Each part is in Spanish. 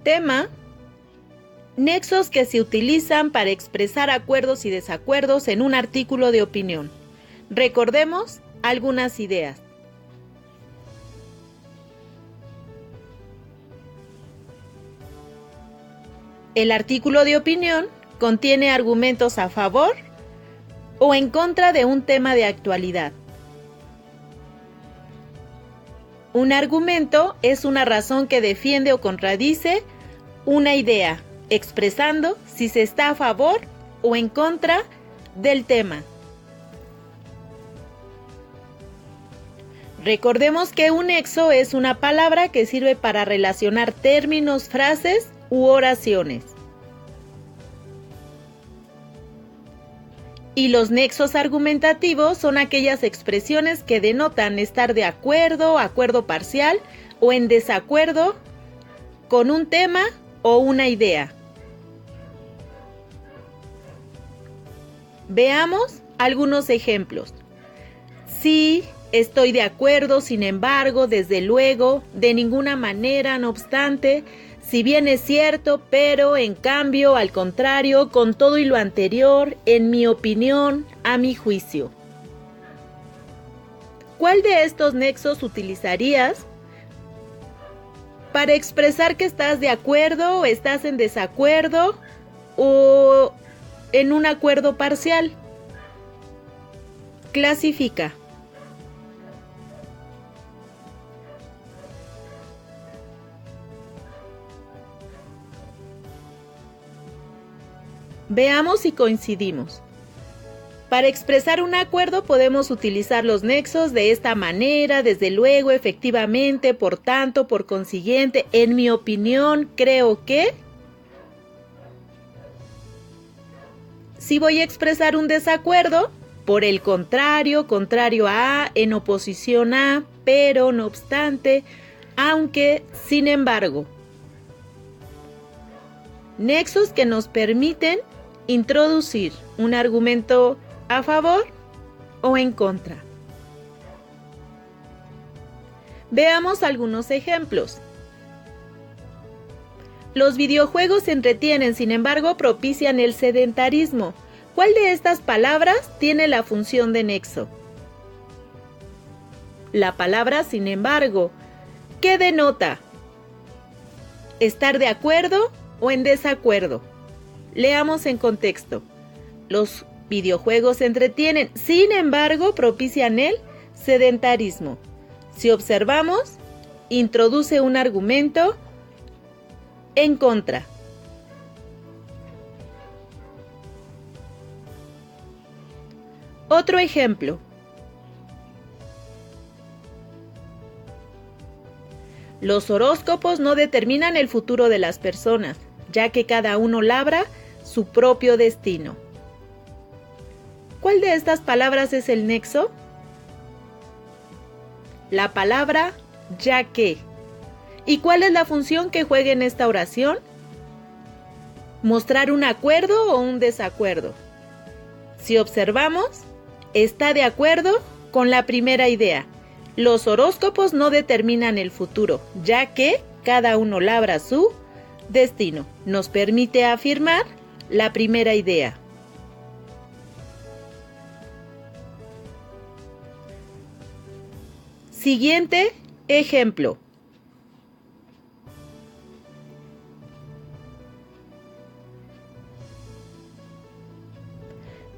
Tema: nexos que se utilizan para expresar acuerdos y desacuerdos en un artículo de opinión. Recordemos algunas ideas. El artículo de opinión contiene argumentos a favor o en contra de un tema de actualidad. Un argumento es una razón que defiende o contradice una idea, expresando si se está a favor o en contra del tema. Recordemos que un nexo es una palabra que sirve para relacionar términos, frases u oraciones. Y los nexos argumentativos son aquellas expresiones que denotan estar de acuerdo, acuerdo parcial o en desacuerdo con un tema o una idea. Veamos algunos ejemplos. Sí, estoy de acuerdo, sin embargo, desde luego, de ninguna manera, no obstante, si bien es cierto, pero en cambio, al contrario, con todo y lo anterior, en mi opinión, a mi juicio. ¿Cuál de estos nexos utilizarías para expresar que estás de acuerdo o estás en desacuerdo o en un acuerdo parcial? Clasifica. Veamos si coincidimos. Para expresar un acuerdo podemos utilizar los nexos de esta manera: desde luego, efectivamente, por tanto, por consiguiente, en mi opinión, creo que. Si voy a expresar un desacuerdo, por el contrario, contrario a, en oposición a, pero, no obstante, aunque, sin embargo. Nexos que nos permiten introducir un argumento a favor o en contra. Veamos algunos ejemplos. Los videojuegos entretienen, sin embargo, propician el sedentarismo. ¿Cuál de estas palabras tiene la función de nexo? La palabra sin embargo. ¿Qué denota? ¿Estar de acuerdo o en desacuerdo? Leamos en contexto. Los videojuegos entretienen, sin embargo, propician el sedentarismo. Si observamos, introduce un argumento en contra. Otro ejemplo. Los horóscopos no determinan el futuro de las personas, ya que cada uno labra su propio destino. ¿Cuál de estas palabras es el nexo? La palabra ya que. ¿Y cuál es la función que juega en esta oración? Mostrar un acuerdo o un desacuerdo. Si observamos, está de acuerdo con la primera idea. Los horóscopos no determinan el futuro, ya que cada uno labra su destino. Nos permite afirmar la primera idea. Siguiente ejemplo.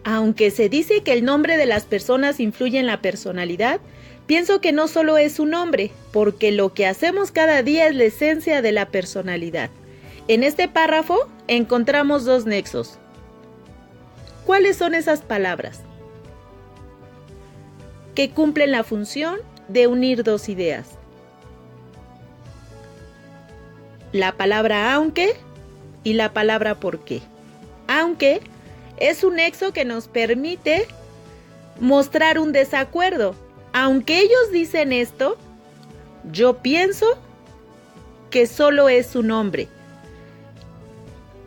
Aunque se dice que el nombre de las personas influye en la personalidad, pienso que no solo es su nombre, porque lo que hacemos cada día es la esencia de la personalidad. En este párrafo encontramos dos nexos. ¿Cuáles son esas palabras? Que cumplen la función de unir dos ideas. La palabra aunque y la palabra por qué. Aunque es un nexo que nos permite mostrar un desacuerdo. Aunque ellos dicen esto, yo pienso que solo es su nombre.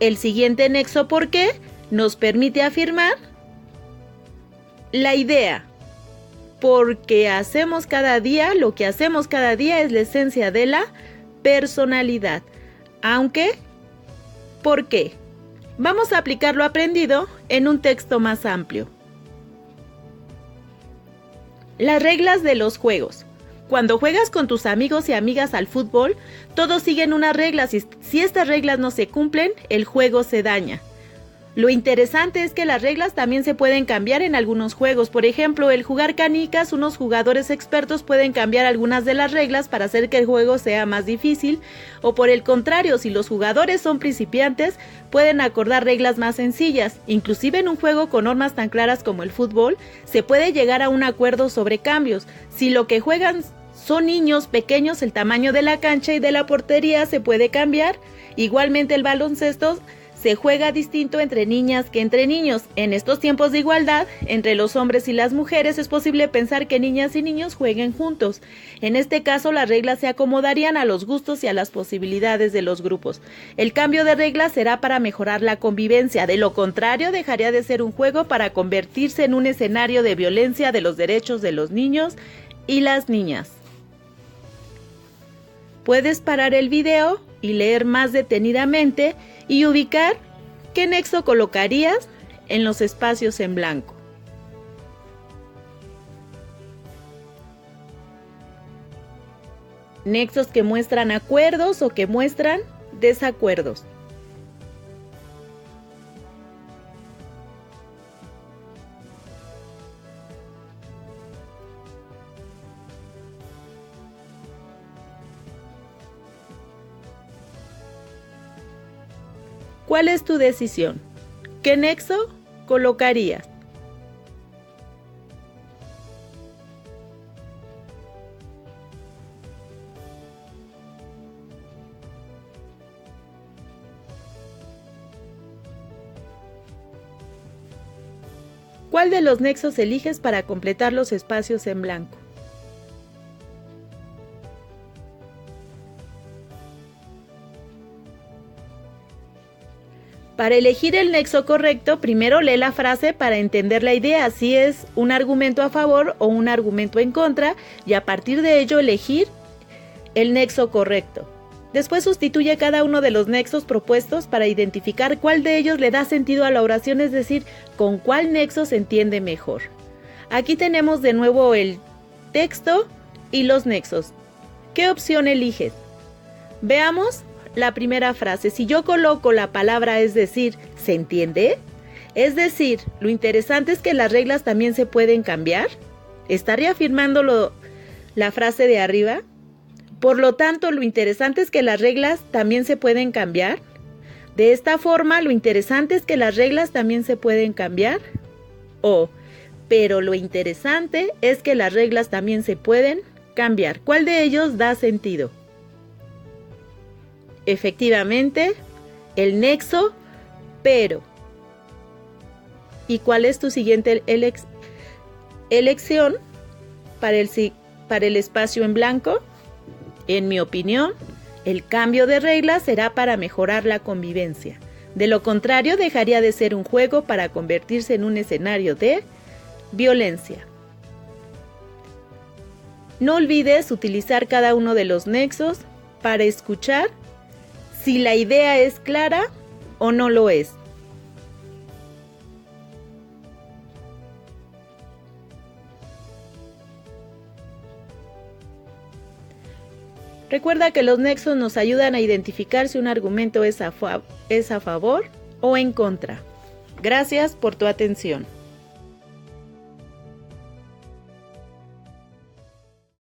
El siguiente nexo por qué nos permite afirmar la idea. Porque lo que hacemos cada día es la esencia de la personalidad. aunque, ¿por qué? Vamos a aplicar lo aprendido en un texto más amplio. Las reglas de los juegos. Cuando juegas con tus amigos y amigas al fútbol, todos siguen unas reglas y si estas reglas no se cumplen, el juego se daña. Lo interesante es que las reglas también se pueden cambiar en algunos juegos. Por ejemplo, el jugar canicas, unos jugadores expertos pueden cambiar algunas de las reglas para hacer que el juego sea más difícil, o por el contrario, si los jugadores son principiantes, pueden acordar reglas más sencillas. Inclusive en un juego con normas tan claras como el fútbol, se puede llegar a un acuerdo sobre cambios. Si lo que juegan son niños pequeños, el tamaño de la cancha y de la portería se puede cambiar. Igualmente el baloncesto se juega distinto entre niñas que entre niños. En estos tiempos de igualdad entre los hombres y las mujeres es posible pensar que niñas y niños jueguen juntos. En este caso las reglas se acomodarían a los gustos y a las posibilidades de los grupos. El cambio de reglas será para mejorar la convivencia. De lo contrario, dejaría de ser un juego para convertirse en un escenario de violencia de los derechos de los niños y las niñas. Puedes parar el video y leer más detenidamente y ubicar qué nexo colocarías en los espacios en blanco. Nexos que muestran acuerdos o que muestran desacuerdos. ¿Cuál es tu decisión? ¿Qué nexo colocarías? ¿Cuál de los nexos eliges para completar los espacios en blanco? Para elegir el nexo correcto, primero lee la frase para entender la idea, si es un argumento a favor o un argumento en contra, y a partir de ello elegir el nexo correcto. Después sustituye cada uno de los nexos propuestos para identificar cuál de ellos le da sentido a la oración, es decir, con cuál nexo se entiende mejor. Aquí tenemos de nuevo el texto y los nexos. ¿Qué opción eliges? Veamos la primera frase. Si yo coloco la palabra es decir, ¿se entiende? Es decir, lo interesante es que las reglas también se pueden cambiar. ¿Está reafirmando la frase de arriba? Por lo tanto, lo interesante es que las reglas también se pueden cambiar. De esta forma, lo interesante es que las reglas también se pueden cambiar. Pero lo interesante es que las reglas también se pueden cambiar. ¿Cuál de ellos da sentido? Efectivamente, el nexo, pero. ¿Y cuál es tu siguiente elección para el espacio en blanco? En mi opinión, el cambio de reglas será para mejorar la convivencia. De lo contrario, dejaría de ser un juego para convertirse en un escenario de violencia. No olvides utilizar cada uno de los nexos para escuchar si la idea es clara o no lo es. Recuerda que los nexos nos ayudan a identificar si un argumento es a favor o en contra. Gracias por tu atención.